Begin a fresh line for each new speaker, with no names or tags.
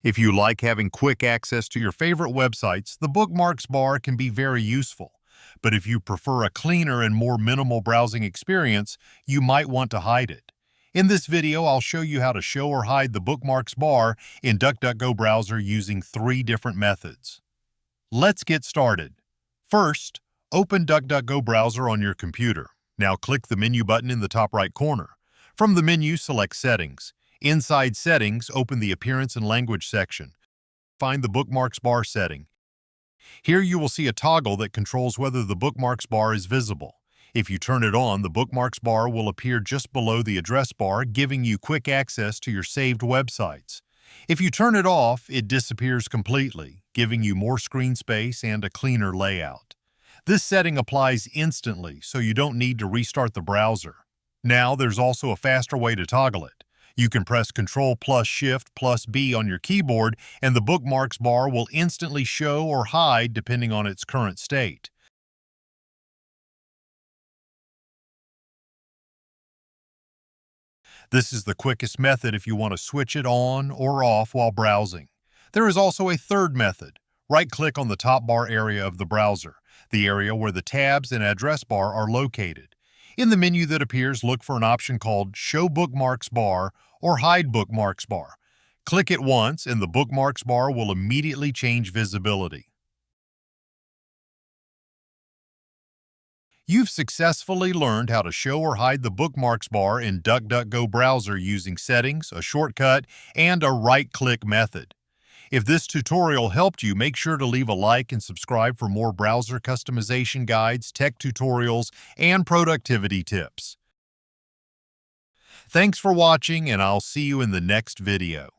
If you like having quick access to your favorite websites, the Bookmarks bar can be very useful. But if you prefer a cleaner and more minimal browsing experience, you might want to hide it. In this video, I'll show you how to show or hide the Bookmarks bar in DuckDuckGo Browser using 3 different methods. Let's get started. First, open DuckDuckGo Browser on your computer. Now click the menu button in the top right corner. From the menu, select Settings. Inside Settings, open the Appearance and Language section. Find the Bookmarks bar setting. Here you will see a toggle that controls whether the Bookmarks bar is visible. If you turn it on, the Bookmarks bar will appear just below the address bar, giving you quick access to your saved websites. If you turn it off, it disappears completely, giving you more screen space and a cleaner layout. This setting applies instantly, so you don't need to restart the browser. Now, there's also a faster way to toggle it. You can press Ctrl+Shift+B on your keyboard, and the Bookmarks bar will instantly show or hide depending on its current state. This is the quickest method if you want to switch it on or off while browsing. There is also a third method. Right-click on the top bar area of the browser, the area where the tabs and address bar are located. In the menu that appears, look for an option called Show Bookmarks Bar or Hide Bookmarks Bar. Click it once and the Bookmarks bar will immediately change visibility. You've successfully learned how to show or hide the Bookmarks bar in DuckDuckGo Browser using settings, a shortcut, and a right-click method. If this tutorial helped you, make sure to leave a like and subscribe for more browser customization guides, tech tutorials, and productivity tips. Thanks for watching, and I'll see you in the next video.